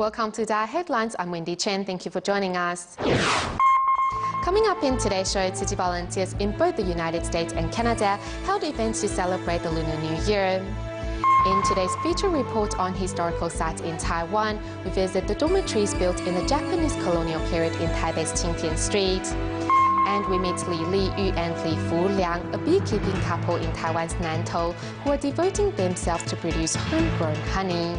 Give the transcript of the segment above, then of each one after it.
Welcome to DaAi Headlines. I'm Wendy Chen. Thank you for joining us. Coming up in today's show, Tzu Chi volunteers in both the United States and Canada held events to celebrate the Lunar New Year. In today's feature report on historical sites in Taiwan, we visit the dormitories built in the Japanese colonial period in Taipei's Qingtian Street. And we meet Li Liyu and Li Fuliang, a beekeeping couple in Taiwan's Nantou, who are devoting themselves to produce homegrown honey.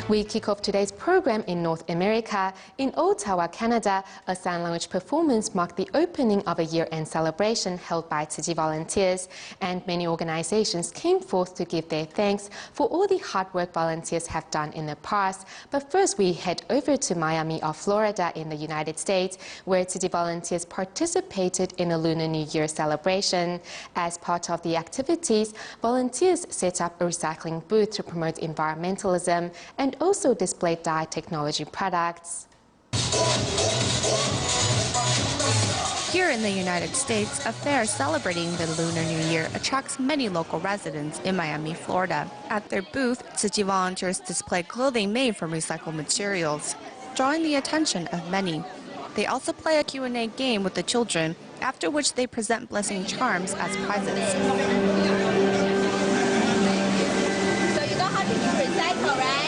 We kick off today's program in North America. In Ottawa, Canada, a sign language performance marked the opening of a year-end celebration held by Tzu Chi volunteers, and many organizations came forth to give their thanks for all the hard work volunteers have done in the past. But first, we head over to Miami of Florida in the United States, where Tzu Chi volunteers participated in a Lunar New Year celebration. As part of the activities, volunteers set up a recycling booth to promote environmentalism and also displayed DaAi technology products. Here in the United States, a fair celebrating the Lunar New Year attracts many local residents in Miami, Florida. At their booth, Tzu Chi volunteers display clothing made from recycled materials, drawing the attention of many. They also play a Q&A game with the children, after which they present blessing charms as prizes. So you know how to do recycle, right?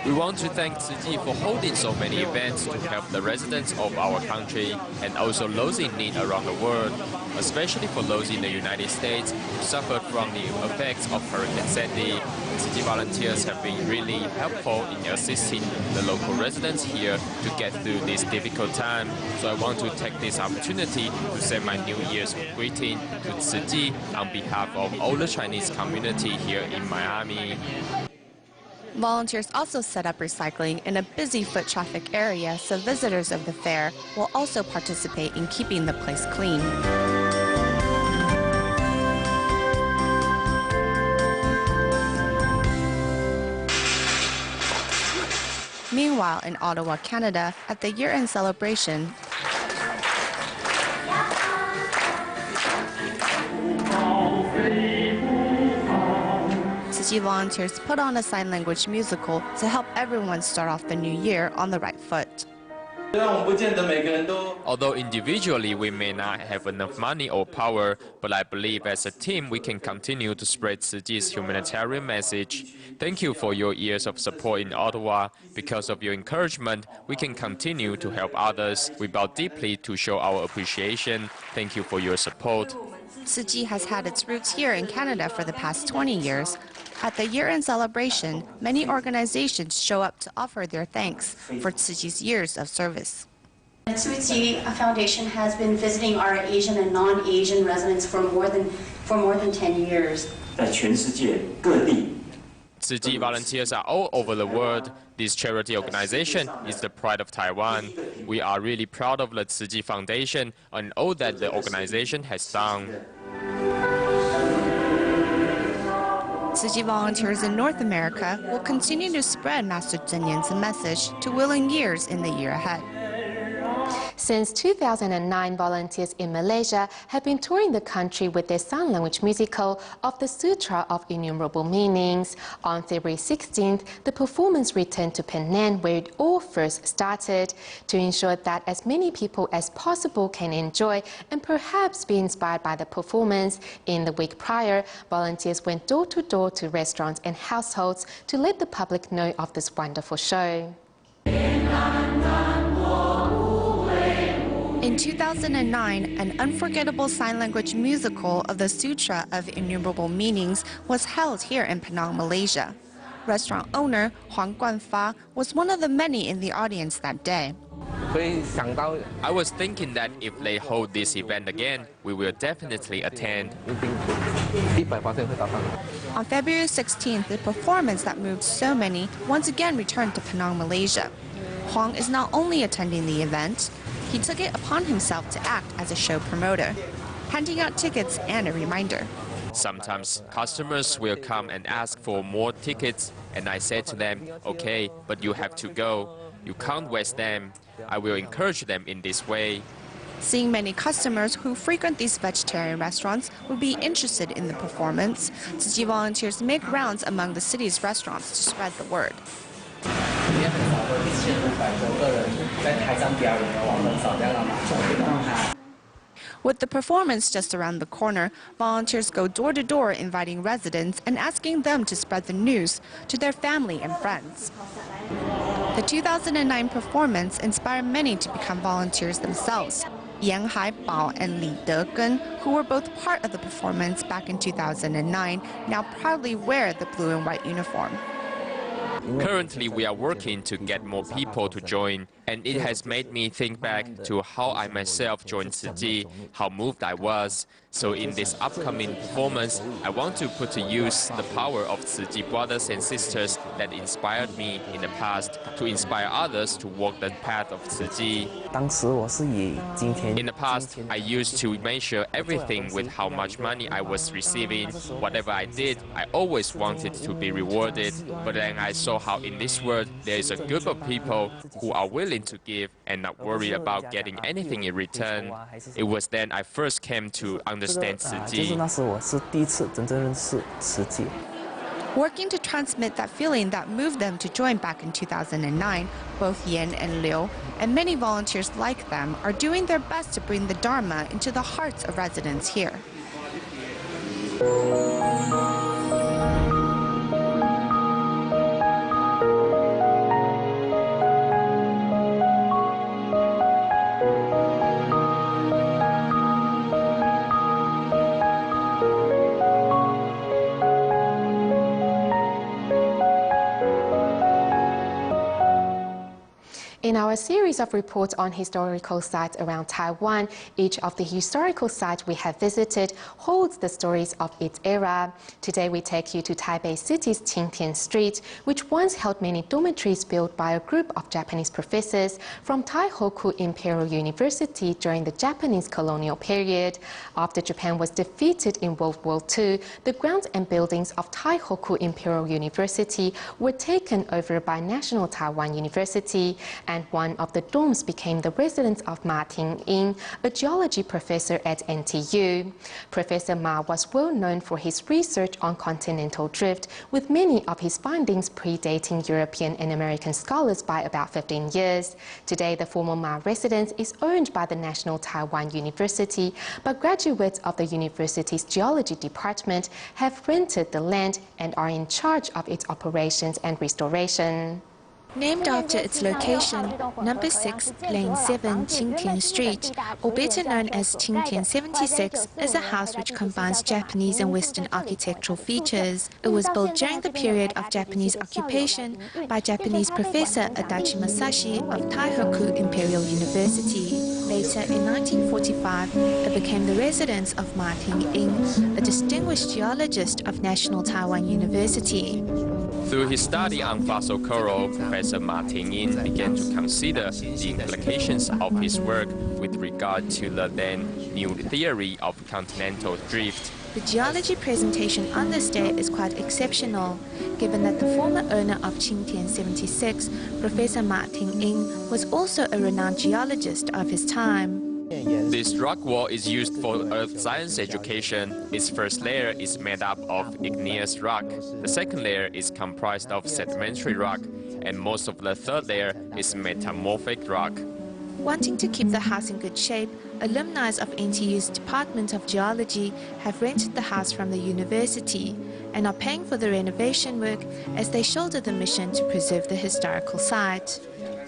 We want to thank Tzu Chi for holding so many events to help the residents of our country and also those in need around the world, especially for those in the United States who suffered from the effects of Hurricane Sandy. Tzu Chi volunteers have been really helpful in assisting the local residents here to get through this difficult time. So I want to take this opportunity to send my New Year's greeting to Tzu Chi on behalf of all the Chinese community here in Miami. Volunteers also set up recycling in a busy foot traffic area, so visitors of the fair will also participate in keeping the place clean. Meanwhile, in Ottawa, Canada, at the year-end celebration, Tzu Chi volunteers put on a sign language musical to help everyone start off the new year on the right foot. Although individually we may not have enough money or power, but I believe as a team we can continue to spread Tzu Chi's humanitarian message. Thank you for your years of support in Ottawa. Because of your encouragement, we can continue to help others. We bow deeply to show our appreciation. Thank you for your support. Tzu Chi has had its roots here in Canada for the past 20 years. At the year-end celebration, many organizations show up to offer their thanks for Tzu Chi's years of service. The Tzu Chi Foundation has been visiting our Asian and non-Asian residents for more than 10 years. Tzu Chi volunteers are all over the world. This charity organization is the pride of Taiwan. We are really proud of the Tzu Chi Foundation and all that the organization has done. Tzu Chi volunteers in North America will continue to spread Master Zhen Yan's message to willing ears in the year ahead. Since 2009, volunteers in Malaysia have been touring the country with their sign language musical of the Sutra of Innumerable Meanings. On February 16th, the performance returned to Penang, where it all first started. To ensure that as many people as possible can enjoy and perhaps be inspired by the performance, in the week prior, volunteers went door to door to restaurants and households to let the public know of this wonderful show. In 2009, an unforgettable sign language musical of the Sutra of Innumerable Meanings was held here in Penang, Malaysia. Restaurant owner Huang Guanfa was one of the many in the audience that day. I was thinking that if they hold this event again, we will definitely attend. On February 16th, the performance that moved so many once again returned to Penang, Malaysia. Huang is not only attending the event, he took it upon himself to act as a show promoter, handing out tickets and a reminder. Sometimes customers will come and ask for more tickets, and I said to them, okay, but you have to go. You can't waste them. I will encourage them in this way. Seeing many customers who frequent these vegetarian restaurants would be interested in the performance, Tzu Chi volunteers make rounds among the city's restaurants to spread the word. With the performance just around the corner, volunteers go door to door inviting residents and asking them to spread the news to their family and friends. The 2009 performance inspired many to become volunteers themselves. Yan Haibao and Li Degen, who were both part of the performance back in 2009, now proudly wear the blue and white uniform. Currently, we are working to get more people to join, and it has made me think back to how I myself joined Tzu Chi, how moved I was. So in this upcoming performance, I want to put to use the power of Tzu Chi brothers and sisters that inspired me in the past to inspire others to walk the path of Tzu Chi. In the past, I used to measure everything with how much money I was receiving. Whatever I did, I always wanted to be rewarded. But then I saw how in this world there is a group of people who are willing to give and not worry about getting anything in return. It was then I first came to understand Tzu Chi. Working to transmit that feeling that moved them to join back in 2009, both Yan and Liu, and many volunteers like them, are doing their best to bring the Dharma into the hearts of residents here. In our series of reports on historical sites around Taiwan, each of the historical sites we have visited holds the stories of its era. Today we take you to Taipei City's Qingtian Street, which once held many dormitories built by a group of Japanese professors from Taihoku Imperial University during the Japanese colonial period. After Japan was defeated in World War II, the grounds and buildings of Taihoku Imperial University were taken over by National Taiwan University, and one of the dorms became the residence of Ma Ting-ying, a geology professor at NTU. Professor Ma was well known for his research on continental drift, with many of his findings predating European and American scholars by about 15 years. Today, the former Ma residence is owned by the National Taiwan University, but graduates of the university's geology department have rented the land and are in charge of its operations and restoration. Named after its location, number 6, Lane 7, Qingtian Street, or better known as Qingtian 76, is a house which combines Japanese and Western architectural features. It was built during the period of Japanese occupation by Japanese professor Adachi Masashi of Taihoku Imperial University. Later, in 1945, it became the residence of Ma Ting-ying, a distinguished geologist of National Taiwan University. Through his study on fossil coral, Professor Ma Ting-ying began to consider the implications of his work with regard to the then new theory of continental drift. The geology presentation on this day is quite exceptional, given that the former owner of Qingtian 76, Professor Ma Ting-ying, was also a renowned geologist of his time. This rock wall is used for earth science education. Its first layer is made up of igneous rock. The second layer is comprised of sedimentary rock, and most of the third layer is metamorphic rock. Wanting to keep the house in good shape, alumni of NTU's Department of Geology have rented the house from the university and are paying for the renovation work as they shoulder the mission to preserve the historical site.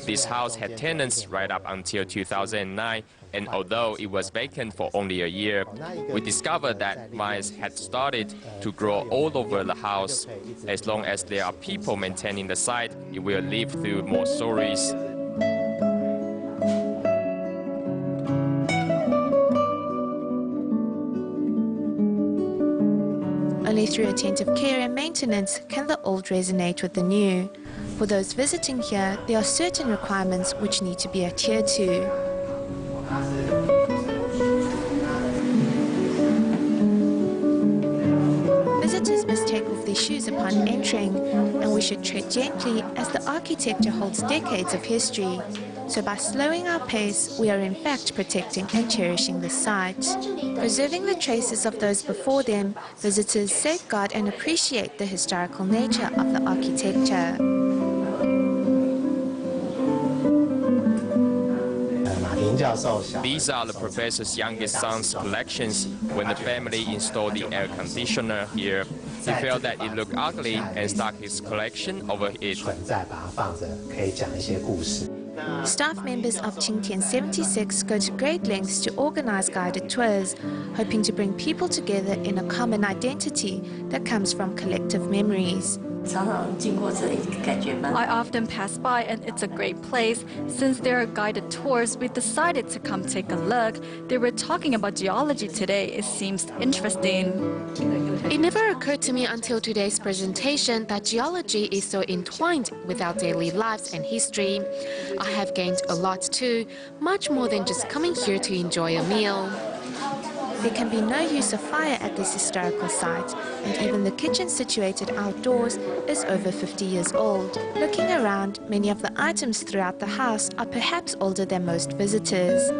This house had tenants right up until 2009, and although it was vacant for only a year, we discovered that mice had started to grow all over the house. As long as there are people maintaining the site, it will live through more stories. Only through attentive care and maintenance can the old resonate with the new. For those visiting here, there are certain requirements which need to be adhered to. Visitors must take off their shoes upon entering, and we should tread gently as the architecture holds decades of history. So by slowing our pace, we are in fact protecting and cherishing the site. Preserving the traces of those before them, visitors safeguard and appreciate the historical nature of the architecture. These are the professor's youngest son's collections. When the family installed the air conditioner here, he felt that it looked ugly and stuck his collection over it. Staff members of Qingtian 76 go to great lengths to organize guided tours, hoping to bring people together in a common identity that comes from collective memories. I often pass by and it's a great place. Since there are guided tours, we decided to come take a look. They were talking about geology today. It seems interesting. It never occurred to me until today's presentation that geology is so entwined with our daily lives and history. I have gained a lot too, much more than just coming here to enjoy a meal. There can be no use of fire at this historical site, and even the kitchen situated outdoors is over 50 years old. Looking around, many of the items throughout the house are perhaps older than most visitors.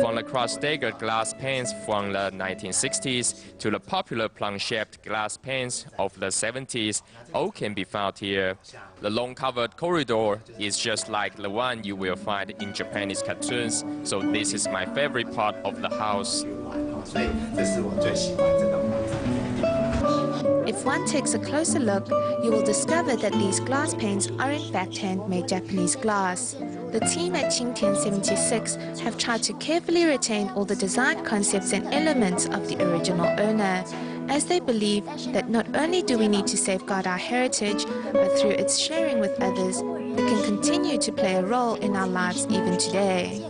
From the cross-staggered glass panes from the 1960s to the popular plum-shaped glass panes of the 70s, all can be found here. The long-covered corridor is just like the one you will find in Japanese cartoons, so this is my favorite part of the house. If one takes a closer look, you will discover that these glass panes are in fact handmade Japanese glass. The team at Qingtian 76 have tried to carefully retain all the design concepts and elements of the original owner, as they believe that not only do we need to safeguard our heritage, but through its sharing with others, it can continue to play a role in our lives even today.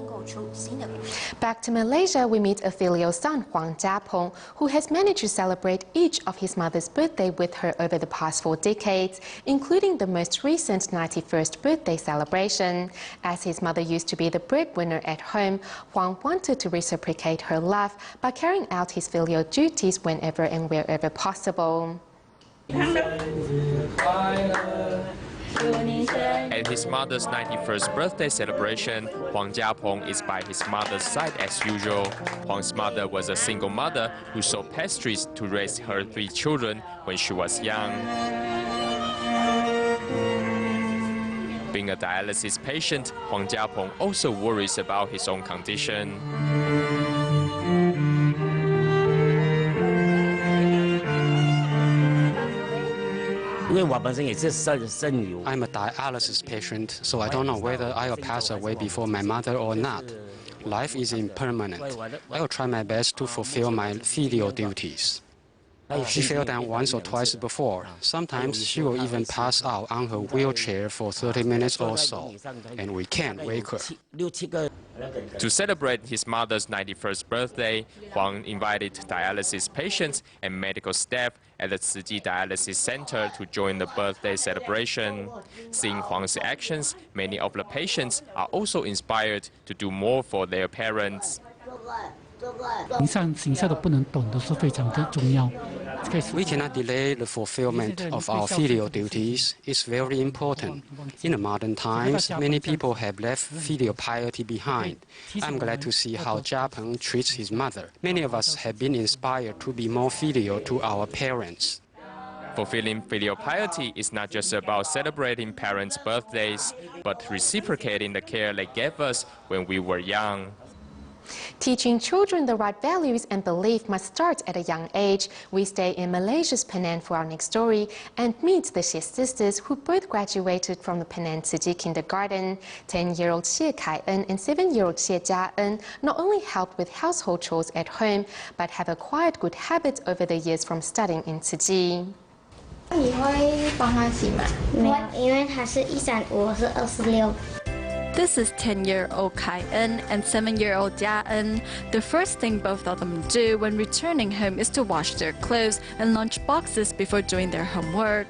Back to Malaysia, we meet a filial son, Huang Jiapeng, who has managed to celebrate each of his mother's birthday with her over the past 4 decades, including the most recent 91st birthday celebration. As his mother used to be the breadwinner at home, Huang wanted to reciprocate her love by carrying out his filial duties whenever and wherever possible. At his mother's 91st birthday celebration, Huang Jiapeng is by his mother's side as usual. Huang's mother was a single mother who sold pastries to raise her 3 children when she was young. Being a dialysis patient, Huang Jiapeng also worries about his own condition. I'm a dialysis patient, so I don't know whether I will pass away before my mother or not. Life is impermanent. I will try my best to fulfill my filial duties. She fell down once or twice before. Sometimes she will even pass out on her wheelchair for 30 minutes or so, and we can't wake her. To celebrate his mother's 91st birthday, Huang invited dialysis patients and medical staff at the Tzu Chi Dialysis Center to join the birthday celebration. Seeing Huang's actions, many of the patients are also inspired to do more for their parents. We cannot delay the fulfillment of our filial duties. It's very important. In the modern times, many people have left filial piety behind. I'm glad to see how Jiapeng treats his mother. Many of us have been inspired to be more filial to our parents. Fulfilling filial piety is not just about celebrating parents' birthdays, but reciprocating the care they gave us when we were young. Teaching children the right values and belief must start at a young age. We stay in Malaysia's Penang for our next story and meet the Xie sisters who both graduated from the Penang Tzu Chi kindergarten. 10-year-old Xie Kai-en and 7-year-old Xie Jia-en not only help with household chores at home, but have acquired good habits over the years from studying in Tzu Chi. 你会帮他洗吗？没有，因为他是135，我是26。 This is 10-year-old Kai-en and 7-year-old Jia-en. The first thing both of them do when returning home is to wash their clothes and lunch boxes before doing their homework.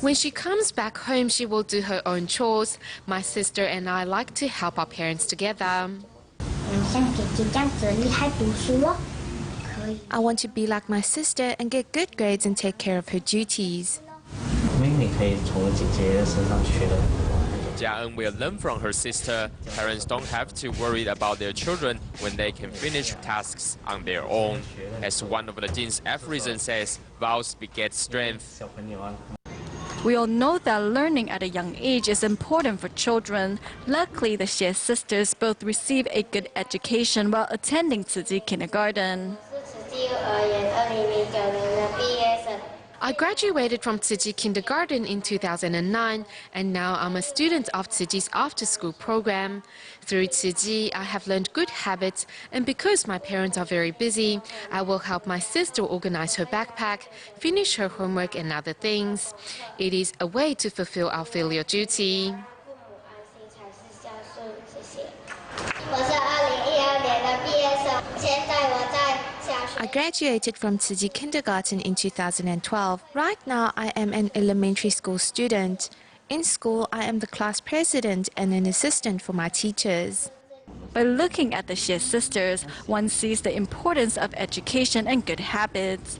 When she comes back home, she will do her own chores. My sister and I like to help our parents together. I want to be like my sister and get good grades and take care of her duties. Jiaen will learn from her sister. Parents don't have to worry about their children when they can finish tasks on their own. As one of the Jin's aphorisms says, vows beget strength. We all know that learning at a young age is important for children. Luckily, the Xie sisters both receive a good education while attending Tzu Kindergarten. I graduated from Tzu Kindergarten in 2009, and now I'm a student of Tzu's after-school program. Through Tzu, I have learned good habits, and because my parents are very busy, I will help my sister organize her backpack, finish her homework and other things. It is a way to fulfill our filial duty. I graduated from Tzu Kindergarten in 2012. Right now, I am an elementary school student. In school, I am the class president and an assistant for my teachers. By looking at the Xie sisters, one sees the importance of education and good habits.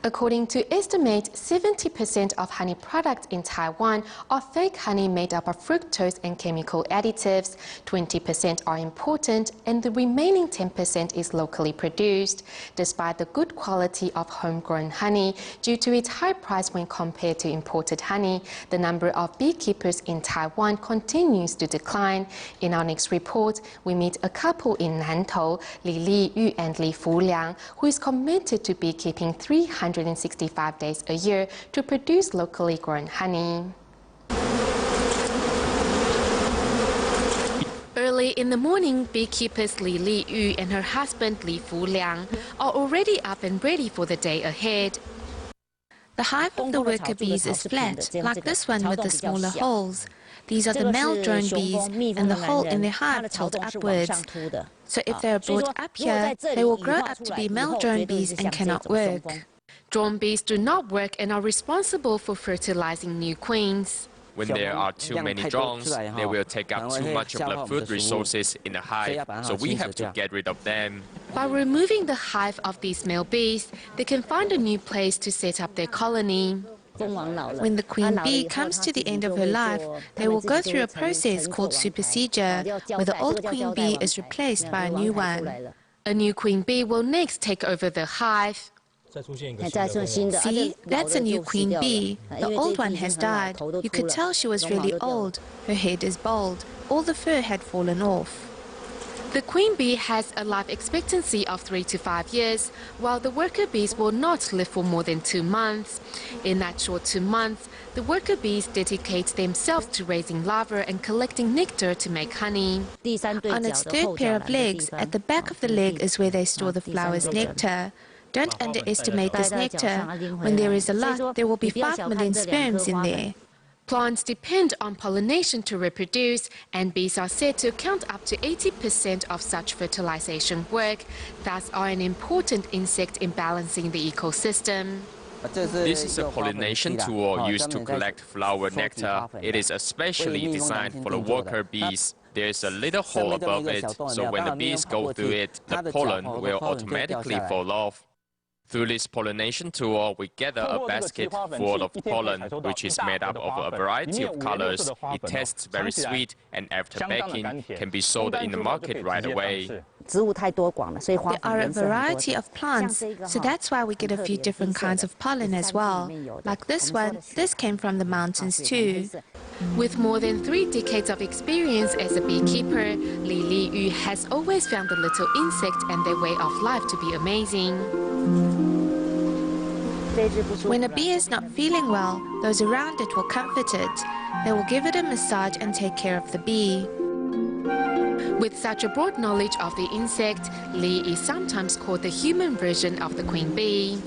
According to estimates, 70% of honey products in Taiwan are fake honey made up of fructose and chemical additives, 20% are imported, and the remaining 10% is locally produced. Despite the good quality of homegrown honey, due to its high price when compared to imported honey, the number of beekeepers in Taiwan continues to decline. In our next report, we meet a couple in Nantou, Li Liyu and Li Fuliang, who is committed to beekeeping 365 days a year to produce locally grown honey. Early in the morning, beekeepers Li Liyu and her husband Li Fuliang are already up and ready for the day ahead. The hive of the worker bees is flat, like this one with the smaller holes. These are the male drone bees, and the hole in their hive tilts upwards. So if they are brought up here, they will grow up to be male drone bees and cannot work. Drone bees do not work and are responsible for fertilizing new queens. When there are too many drones, they will take up too much of the food resources in the hive, so we have to get rid of them. By removing the hive of these male bees, they can find a new place to set up their colony. When the queen bee comes to the end of her life, they will go through a process called supersedure, where the old queen bee is replaced by a new one. A new queen bee will next take over the hive. See, that's a new queen bee. The old one has died. You could tell she was really old. Her head is bald. All the fur had fallen off. The queen bee has a life expectancy of 3 to 5 years, while the worker bees will not live for more than 2 months. In that short 2 months, the worker bees dedicate themselves to raising larvae and collecting nectar to make honey. On its third pair of legs, at the back of the leg is where they store the flower's nectar. Don't underestimate this nectar. When there is a lot, there will be 5 million sperms in there. Plants depend on pollination to reproduce, and bees are said to account up to 80% of such fertilization work, thus are an important insect in balancing the ecosystem. This is a pollination tool used to collect flower nectar. It is especially designed for the worker bees. There is a little hole above it, so when the bees go through it, the pollen will automatically fall off. Through this pollination tool, we gather a basket full of pollen, which is made up of a variety of colors. It tastes very sweet, and after baking, can be sold in the market right away. There are a variety of plants, so that's why we get a few different kinds of pollen as well. Like this one, this came from the mountains too. With more than 3 decades of experience as a beekeeper, Li Liyu has always found the little insect and their way of life to be amazing. When a bee is not feeling well, those around it will comfort it. They will give it a massage and take care of the bee. With such a broad knowledge of the insect, Li is sometimes called the human version of the queen bee.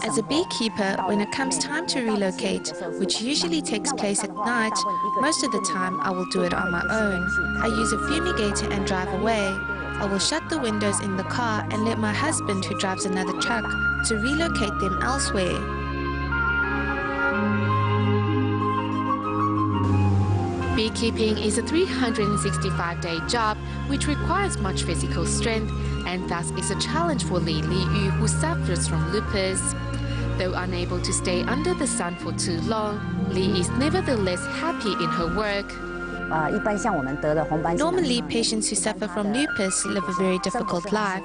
As a beekeeper, when it comes time to relocate, which usually takes place at night, most of the time I will do it on my own. I use a fumigator and drive away. I will shut the windows in the car and let my husband, who drives another truck, to relocate them elsewhere. Beekeeping is a 365-day job which requires much physical strength and thus is a challenge for Li Yu, who suffers from lupus. Though unable to stay under the sun for too long, Li is nevertheless happy in her work. Normally, patients who suffer from lupus live a very difficult life.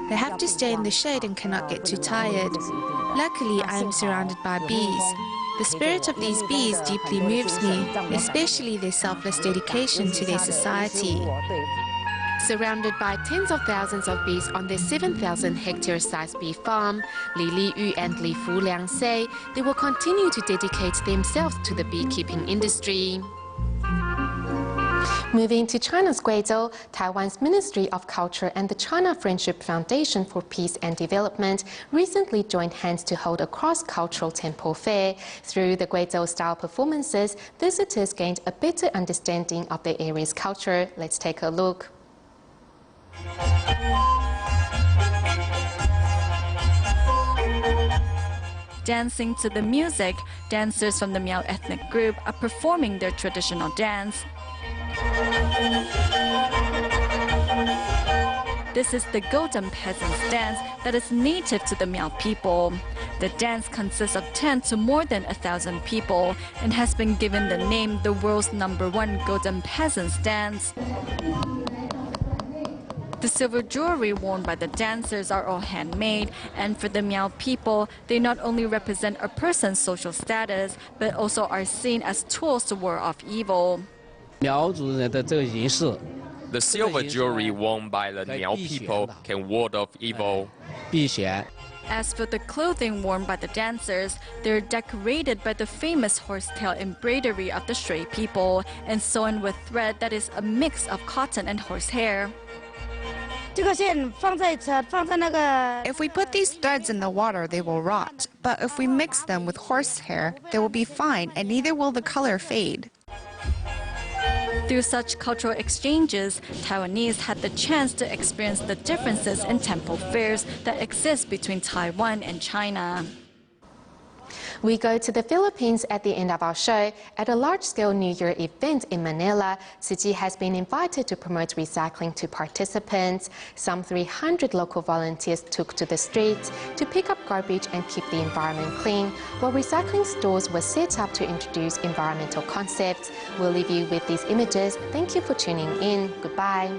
They have to stay in the shade and cannot get too tired. Luckily, I am surrounded by bees. The spirit of these bees deeply moves me, especially their selfless dedication to their society. Surrounded by tens of thousands of bees on their 7,000-hectare-sized bee farm, Li Yu and Li Fuliang say they will continue to dedicate themselves to the beekeeping industry. Moving to China's Guizhou, Taiwan's Ministry of Culture and the China Friendship Foundation for Peace and Development recently joined hands to hold a cross-cultural temple fair. Through the Guizhou-style performances, visitors gained a better understanding of the area's culture. Let's take a look. Dancing to the music, dancers from the Miao ethnic group are performing their traditional dance. This is the Golden Peasants dance that is native to the Miao people. The dance consists of 10 to more than 1,000 people and has been given the name the world's #1 Golden Peasants dance. The silver jewelry worn by the dancers are all handmade, and for the Miao people, they not only represent a person's social status, but also are seen as tools to ward off evil. The silver jewelry worn by the Miao people can ward off evil. As for the clothing worn by the dancers, they're decorated by the famous horsetail embroidery of the Shui people and sewn with thread that is a mix of cotton and horsehair. If we put these threads in the water, they will rot. But if we mix them with horsehair, they will be fine and neither will the color fade. Through such cultural exchanges, Taiwanese had the chance to experience the differences in temple fairs that exist between Taiwan and China. We go to the Philippines at the end of our show. At a large-scale New Year event in Manila, Tzu Chi has been invited to promote recycling to participants. Some 300 local volunteers took to the streets to pick up garbage and keep the environment clean, while recycling stores were set up to introduce environmental concepts. We'll leave you with these images. Thank you for tuning in. Goodbye.